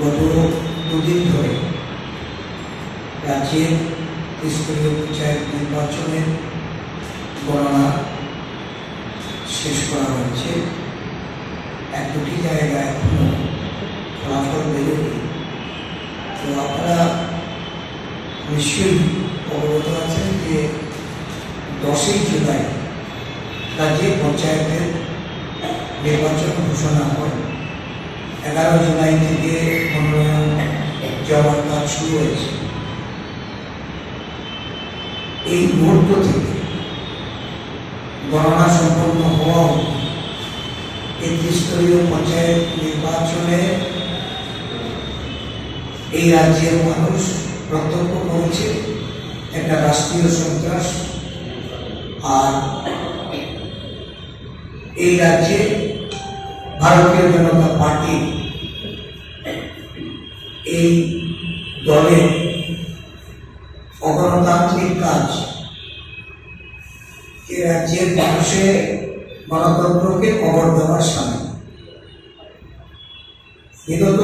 গত দুদিন ধরে রাজ্যের স্তরীয় পঞ্চায়েত নির্বাচনের গণনা শেষ করা হচ্ছে। এক দুটি জায়গায় এখনো ফলাফল বেরোবে। তো আপনারা নিশ্চয়ই অবগত আছেন যে 10ই জুলাই রাজ্যের পঞ্চায়েতের নির্বাচন ঘোষণা হয়। 11 জুলাই থেকে মনোনয়ন জমার কাজ শুরু হয়েছে। এই মুহূর্ত থেকে গণনা সম্পন্ন হওয়া এই ত্রিস্তরীয় পঞ্চায়েত নির্বাচনে এই রাজ্যের মানুষ প্রত্যক্ষ করেছে একটা রাষ্ট্রীয় সন্ত্রাস। আর এই রাজ্যে ভারতীয় জনতা পার্টি এই দলের অগণতান্ত্রিক কাজ এই রাজ্যের মানুষের গণতন্ত্রকে কবর দেওয়ার সামিল। বিগত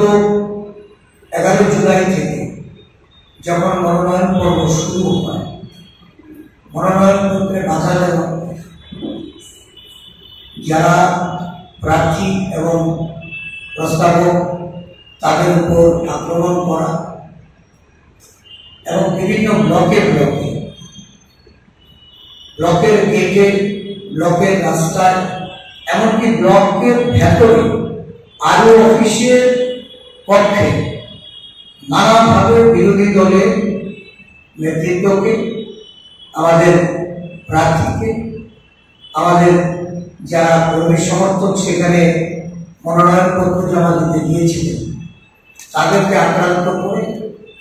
11 জুলাই থেকে যখন মনোনয়ন পর্ব শুরু হয়, মনোনয়ন পত্রে বাধা দেওয়া, যারা প্রার্থী এবং প্রস্তাবক তাদের উপর আক্রমণ করা এবং বিভিন্ন ব্লকের গেটে, ব্লকের রাস্তায়, এমনকি ব্লকের ভেতরে আরো অফিসের পক্ষে নানাভাবে বিরোধী দলের নেতৃত্বকে, আমাদের প্রার্থীকে, আমাদের যারা কর্মী সমর্থক সেখানে মনোনয়নপত্র জমা দিতে গিয়েছিলেন তাদেরকে আক্রান্ত করে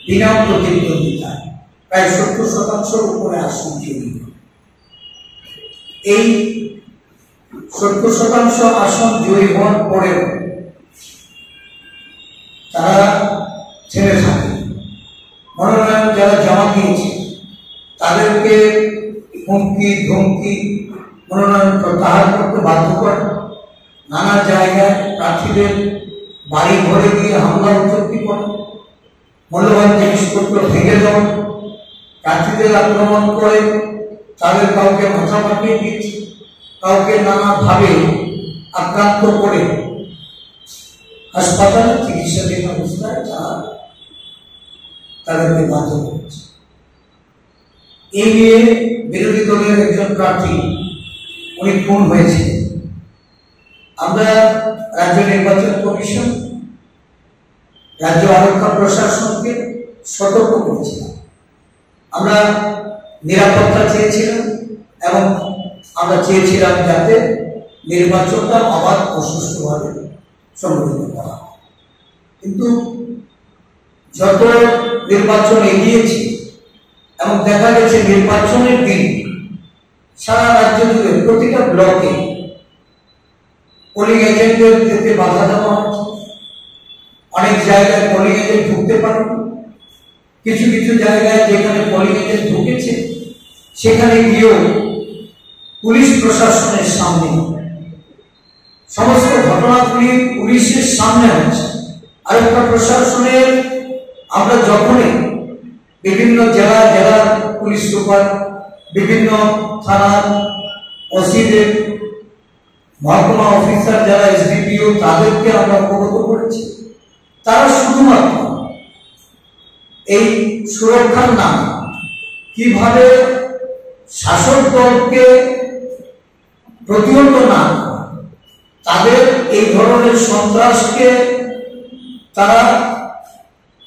বিনা প্রতিদ্বন্দ্বিতায় প্রায় 70% উপরে আসন জয়ী। এই 70% আসন জয়ী হওয়ার পরেও তারা ছেড়ে থাকে। মনোনয়ন যারা জমা দিয়েছে তাদেরকে হুমকি ধমকি, মনোনয়ন প্রত্যাহার করতে বাধ্য করে, নানা জায়গায় প্রার্থীদের বাড়ি ঘরে গিয়ে হামলা উচ্চক্তি করে, মূল্যবান জিনিসপত্র ভেঙে দেওয়া, প্রার্থীদের আক্রমণ করে, তাদের কাউকে মাথা ফাটিয়ে দিয়েছে, কাউকে নানাভাবে আক্রান্ত করে হাসপাতালে চিকিৎসাধীন অবস্থায় তাদেরকে বাধ্য করেছে। এই নিয়ে বিরোধী দলের একজন প্রার্থী উনি খুন হয়েছে। আমরা রাজ্য নির্বাচন কমিশন, রাজ্য আরক্ষা প্রশাসনকে সতর্ক করেছিলাম। আমরা নিরাপত্তা চেয়েছিলাম এবং আমরা চেয়েছিলাম যাতে নির্বাচনটা অবাধ ও সুষ্ঠুভাবে সংগঠিত করা হয়। কিন্তু যত নির্বাচন এগিয়েছে এবং দেখা গেছে নির্বাচনের দিন সারা রাজ্য জুড়ে প্রতিটা ব্লকে পোলিং এজেন্টদের যেতে বাধা দেওয়া হচ্ছে। অনেক জায়গায় পোলিং এজেন্ট ঢুকতে পারে, কিছু কিছু জায়গায় যেখানে পোলিং এজেন্ট ঢুকেছে সেখানে গিয়েও পুলিশ প্রশাসনের সামনে সমস্ত ঘটনাগুলি পুলিশের সামনে হচ্ছে। আরেকটা প্রশাসনের আমরা যখনই বিভিন্ন জেলার পুলিশ সুপার, বিভিন্ন থানার ওসিদের, মহকুমা অফিসার যারা এসডিপিও, তাদেরকে আমরা অবগত করেছি। তারা শুধুমাত্র এই সুরক্ষার নাম কিভাবে শাসক দলকে প্রতিহত না, তাদের এই ধরনের সন্ত্রাসকে তারা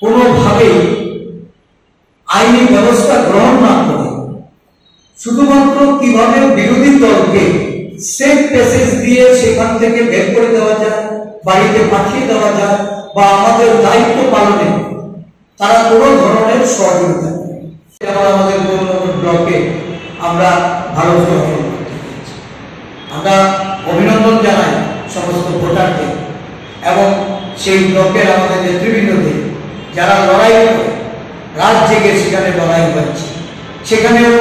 কোনোভাবেই আইনি ব্যবস্থা গ্রহণ না করে শুধুমাত্র কিভাবে বিরোধী দলকে সেফ প্যাসেজ দিয়ে সেখান থেকে বের করে দেওয়া যায়, বাড়িতে পাঠিয়ে দেওয়া যায়, বা আমাদের দায়িত্ব পালনে তারা কোনো ধরনের সহযোগিতা করে। যেমন আমাদের ব্লকে আমরা ভালো ফলাফল করতে পেরেছি। আমরা অভিনন্দন জানাই সমস্ত ভোটারকে এবং সেই ব্লকের আমাদের নেতৃবৃন্দদের যারা লড়াই করে রাত জেগে সেখানে লড়াই হচ্ছে। সেখানেও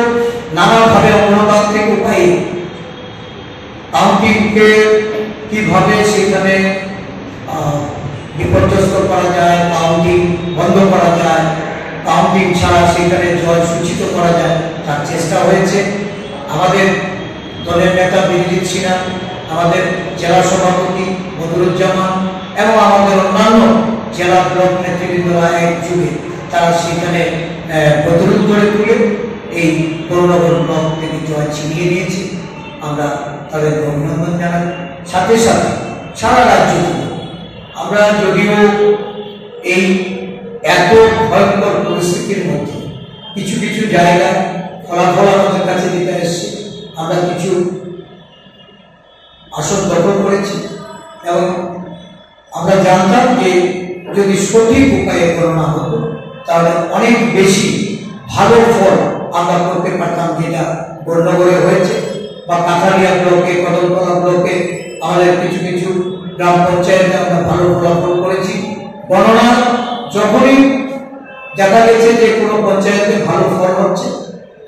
নানাভাবে গণতান্ত্রিক উপায়ে কাউন্টিংকে কিভাবে সেখানে বিপর্যস্ত করা যায়, কাউন্টিং ছাড়া সেখানে জয় সূচিত করা যায় তার চেষ্টা হয়েছে। আমাদের দলের নেতা বিরজিৎ সিনহা, আমাদের জেলা সভাপতি বদরুজ্জামান এবং আমাদের অন্যান্য জেলা ব্লক নেতৃবৃন্দরা একযোগে তারা সেখানে প্রতিরোধ করে তুলে এই করুণাগর ব্লক থেকে জয় ছিনিয়ে নিয়েছে। আমরা তাদের অভিনন্দন জানাই। সাথে সাথে সারা রাজ্য আমরা যদিও এই এত ভয়ঙ্কর পরিস্থিতির মধ্যে কিছু কিছু জায়গায় ফলাফল আমাদের কাছে দিতে এসছে, আমরা কিছু আসন দখল করেছি এবং আমরা জানতাম যে যদি সঠিক উপায়ে করোনা হতো তাহলে অনেক বেশি ভালো ফল আমরা করতে পারতাম, যেটা বর্ণগরে হয়েছে বা কাঠালিয়া ব্লকে, কদমতলা ব্লকে আমাদের কিছু কিছু গ্রাম পঞ্চায়েতে আমরা ভালো ফলাফল করেছি। গণনা যখনই দেখা গেছে যে কোনো পঞ্চায়েতে ভালো ফল হচ্ছে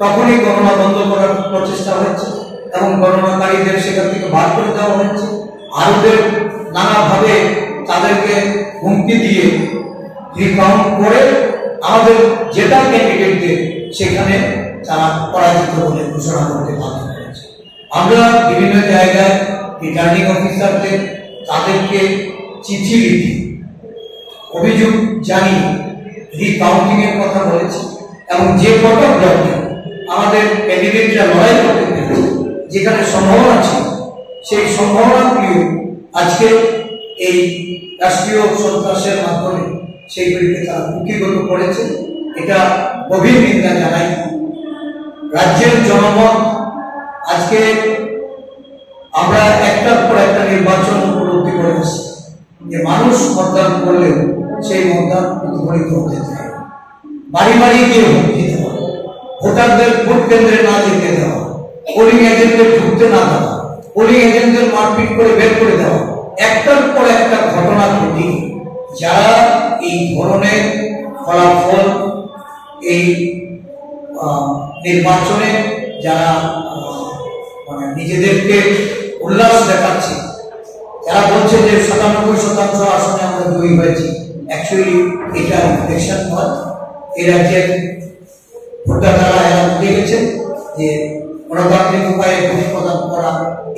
তখনই গণনা বন্ধ করার প্রচেষ্টা হচ্ছে এবং গণনাকারীদের সেখান থেকে বাদ করে দেওয়া হচ্ছে। আরোদের নানাভাবে তাদেরকে হুমকি দিয়ে রিকাউন্ট করে আমাদের জেতা ক্যান্ডিডেটদের সেখানে তারা পরাজিত বলে ঘোষণা করতে বাধ্য করেছে। আমরা বিভিন্ন জায়গায় রিটার্নিং অফিসারদের তাদেরকে চিঠি লিখে অভিযোগ জানিয়ে রিকাউন্টিং এর কথা বলেছি এবং যে কটা ব্লকে আমাদের ক্যান্ডিডেটরা লড়াই করতে পেরেছে, যেখানে সম্ভাবনা ছিল সেই সম্ভাবনাগুলিও আজকে এই রাষ্ট্রীয় সন্ত্রাসের মাধ্যমে সেইগুলিকে তারা কুক্ষিগত করেছে। এটা গভীর নিন্দা জানাই। রাজ্যের জনমত আজকে আমরা একটার পর একটা নির্বাচন উপলব্ধি করে আসছি যে মানুষ মতদান করলেও সেই মতদান প্রতিফলিত হতে চায়। বাড়ি বাড়ি গিয়ে ভোট দিতে হবে, ভোটারদের ভোট কেন্দ্রে না যেতে দেওয়া, পোলিং এজেন্টদের ঢুকতে না দেওয়া, পোলিং এজেন্টদের মারপিট করে বের করে দেওয়া, একটার পর একটা ঘটনা ঘটিয়ে যারা এই ধরনের ফলাফল এই নির্বাচনে যারা নিজেদেরকে উল্লাস দেখাচ্ছে, যারা বলছে যে 97% আসনে আমরা জয়ী হয়েছি, অ্যাকচুয়ালি এটা রিফ্লেকশন নয়। এই রাজ্যের ভোটাররা এরা বুঝে গেছে যে গণতান্ত্রিক উপায়ে ভোট প্রদান করা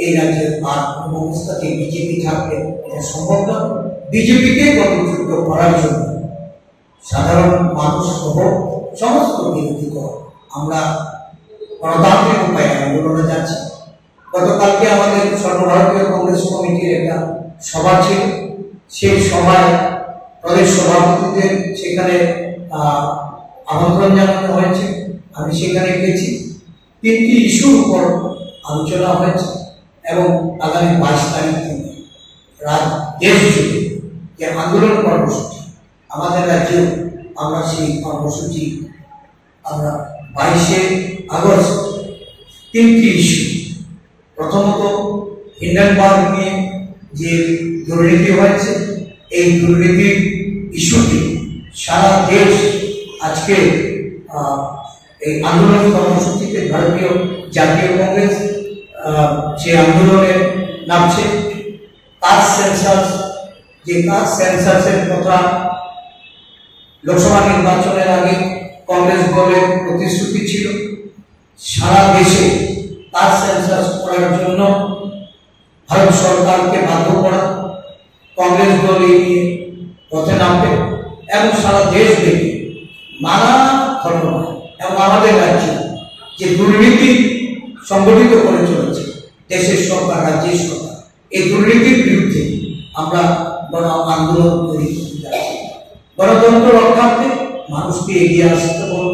এই রাজ্যের আর কোনো অবস্থাতে বিজেপি থাকলে এটা সম্ভব নয়। বিজেপিকে গতিযুক্ত করার জন্য সাধারণ মানুষ সহ সমস্ত বিরোধীগণ আমরা গণতান্ত্রিক উপায়ে আন্দোলনে যাচ্ছি। গতকালকে আমাদের সর্বভারতীয় কংগ্রেস কমিটির একটা সভা ছিল, সেই সভায় প্রদেশ সভাপতিদের সেখানে আমন্ত্রণ জানানো হয়েছে। আমি সেখানে গেছি। 3টি ইস্যুর উপর আলোচনা হয়েছে এবং আগামী 22 তারিখ থেকে দেশ জুড়ে যে আন্দোলন কর্মসূচি আমাদের রাজ্যেও আমরা সেই কর্মসূচি আমরা 22শে আগস্ট 3টি ইস্যু, প্রথমত হিন্ডেনবার্গ নিয়ে যে দুর্নীতি হয়েছে, এই দুর্নীতির ইস্যুটি সারা দেশ আজকে এই আন্দোলন কর্মসূচিতে ভারতীয় জাতীয় কংগ্রেস যে আন্দোলনে নামছে। কাস্ট সেন্সাস, যে কাস্ট সেন্সাসের কথা লোকসভা নির্বাচনের আগে কংগ্রেস দলের প্রতিশ্রুতি ছিল, সারা দেশে কাস্ট সেন্সাস করার জন্য ভারত সরকারকে বাধ্য করা, কংগ্রেস দল এই নিয়ে পথে নামবে এবং সারা দেশ দেখে নানা ঘটনা এবং আমাদের রাজ্যে যে দুর্নীতি সংগঠিত করে চলেছে দেশের সরকার, রাজ্যের সরকার, এই দুর্নীতির বিরুদ্ধে আমরা গণ আন্দোলন তৈরি করতে যাচ্ছি। গণতন্ত্র রক্ষার্থে মানুষকে এগিয়ে আসতে হবে।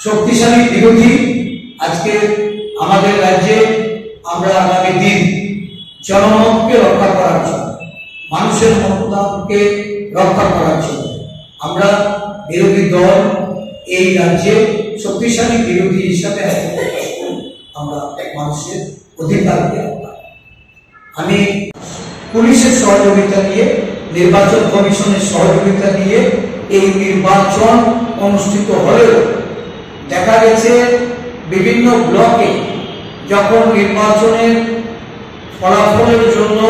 শক্তিশালী বিরোধী আজকে আমাদের রাজ্যে আমরা আগামী দিন জনমতকে রক্ষা করার জন্য, মানুষের মতদানকে রক্ষা করার জন্য আমরা বিরোধী দল এই রাজ্যে শক্তিশালী বিরোধী হিসাবে আমরা মানুষের অধিকারকে, আমি পুলিশের সহযোগিতা নিয়ে, নির্বাচন কমিশনের সহযোগিতা নিয়ে এই নির্বাচন অনুষ্ঠিত হলেও দেখা গেছে বিভিন্ন ব্লকে যখন নির্বাচনের ফলাফলের জন্য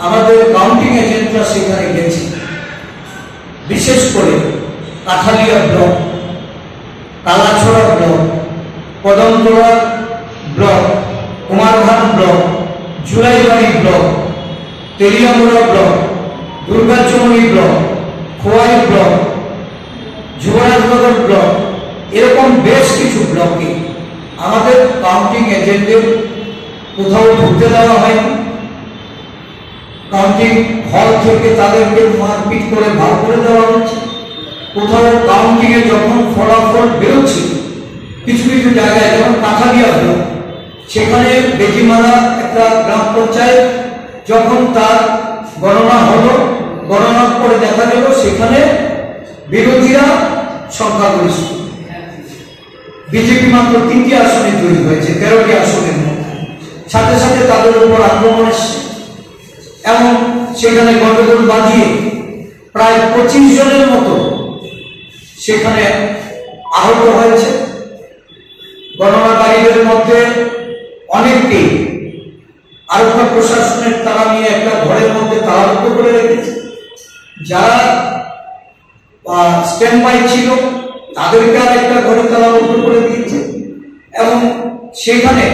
আমাদের কাউন্টিং এজেন্টরা সেখানে গেছে, বিশেষ করে Kathalia block Kadamtala block, Kumarghat block, Julaibari block, Teliamura block, Durgachowmuhani block, Khowai block, Jubarajnagar block, এরকম বেশ কিছু ব্লকে আমাদের কাউন্টিং এজেন্টদের কোথাও ঢুকতে দেওয়া হয়নি। কাউন্টিং হল থেকে তাদেরকে মারপিট করে ভাগ করে দেওয়া হচ্ছে। কোথাও কাউন্টিং এ যখন ফলাফল বেরোচ্ছে কিছু কিছু জায়গায়, যেমন কাঠালিয়া ব্লক, সেখানে বেজিমারা একটা গ্রাম পঞ্চায়েত, যখন তার গণনা হলো, গণনার পরে দেখা গেল সেখানে বিরোধীরা সংখ্যাগরিষ্ঠ, বিজেপি মাত্র 3টি আসনে তৈরি হয়েছে 13টি আসনের মধ্যে। সাথে সাথে তাদের উপর আক্রমণ এসছে এবং সেখানে গন্ডগোল বাঁধিয়ে প্রায় 25 জনের মতো সেখানে আহত হয়েছে। গণনাকারীদের মধ্যে অনেককেই আরক্ষা প্রশাসনের তারা নিয়ে একটা ঘরের মধ্যে তালাবদ্ধ করে রেখেছে। যারা স্ট্যান্ড বাই ছিল তাদেরকে আর একটা ঘরে তালাবদ্ধ করে দিয়েছে এবং সেখানে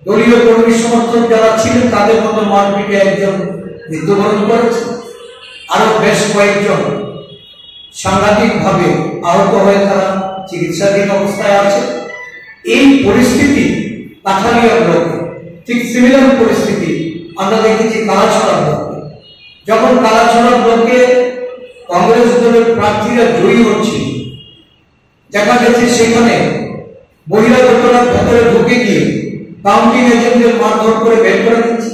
দলীয় কর্মী সমর্থক যারা ছিলেন তাদের মধ্যে মারপিটে একজন মৃত্যুবরণ করেছে, আরো বেশ কয়েকজন সাংঘাতিকভাবে আহত হয়ে তারা চিকিৎসাধীন অবস্থায় আছে। এই পরিস্থিতি কাঠালিয়া ব্লকে ঠিক সিমিলার পরিস্থিতি আমরা দেখেছি কালাছড়া ব্লকে। যখন কালাছড়া ব্লকে কংগ্রেস দলের প্রার্থীরা জয়ী হচ্ছিল, দেখা গেছে সেখানে বহিরাগতরা ভেতরে ঢুকে গিয়ে কাউন্টিং এজেন্টদের মারধর করে বের করে দিচ্ছে,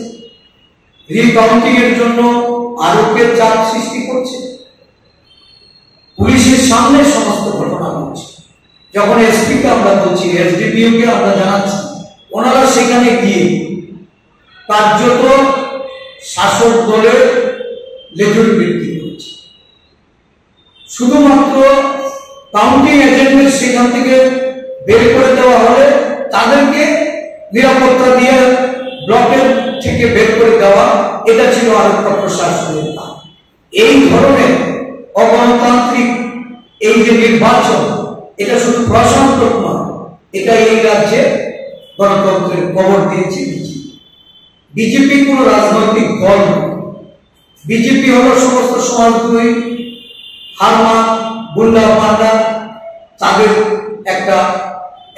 রিকাউন্টিং এর জন্য আরোগ্যের চাপ সৃষ্টি করছে। পুলিশের সামনে সমস্ত ঘটনা ঘটছে। যখন এসপিকে আমরা বলছি, এসডিপিও কে আমরা জানাচ্ছি, ওনারা সেখানে গিয়ে কার্যত শাসক দলের লেজুর বৃদ্ধি করছে। শুধুমাত্র কাউন্টিং এজেন্টদের সেখান থেকে বের করে দেওয়া হলে তাদেরকে নিরাপত্তা দিয়ে ব্লকের থেকে বের করে দেওয়া, এটা ছিল আরক্ষা প্রশাসনের কাজ। এই ধরনের অগণতান্ত্রিক এই যে নির্বাচন, এটা শুধু প্রশাসক নয়, এটা এই রাজ্যে গণতন্ত্রের কবর দিয়েছে বিজেপি। বিজেপি কোন রাজনৈতিক দল নয়। বিজেপি হল সমস্ত সমাজদ্রোহী, হারমা, গুন্ডা পান্ডা, তাদের একটা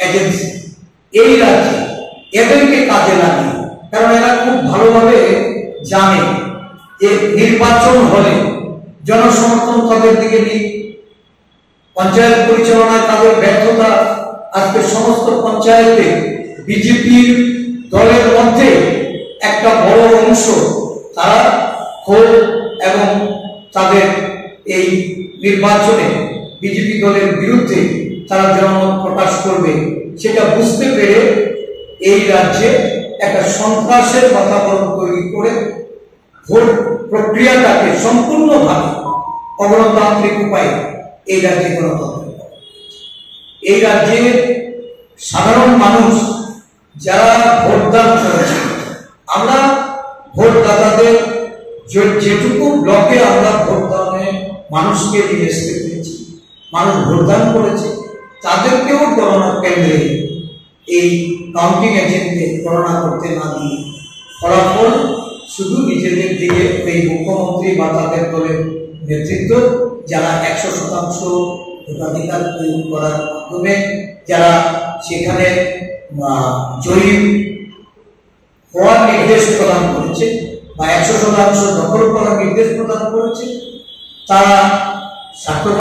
এজেন্সি এই রাজ্যে। এদেরকে কাজে লাগে, কারণ এরা খুব ভালোভাবে জানে যে নির্বাচন হলে জনসমর্থন তাদের দিকে নেই। পঞ্চায়েত পরিচালনায় তাদের ব্যর্থতা আজকে সমস্ত পঞ্চায়েতে বিজেপির দলের মধ্যে একটা বড় অংশ তারা ক্ষোভ এবং তাদের এই নির্বাচনে বিজেপি দলের বিরুদ্ধে তারা জনমত প্রকাশ করবে সেটা বুঝতে পেরে এই রাজ্যে একটা সন্ত্রাসের বাতাবরণ তৈরি করে ভোট প্রক্রিয়াটাকে সম্পূর্ণভাবে অগণতান্ত্রিক উপায়ে এই রাজ্যে গণতন্ত্র, এই রাজ্যে সাধারণ মানুষ যারা ভোটদান করেছে, আমরা ভোটদাতাদের যেটুকু ব্লকে আমরা ভোটদানে মানুষকে নিয়ে আসতে পেরেছি, মানুষ ভোটদান করেছে, তাদেরকেও গণনা কেন্দ্রে এই কাউন্টিং এজেন্টকে গণনা করতে না দিয়ে ফলাফল শুধু নিজেদের দিকে এই মুখ্যমন্ত্রী বা তাদের দলের নেতৃত্ব যারা 100% ভোটাধিকার প্রয়োগ করার মাধ্যমে যারা সেখানে জয়ী হওয়ার নির্দেশ প্রদান করেছে বা 100% দখল করার নির্দেশ প্রদান করেছে, তারা স্বার্থ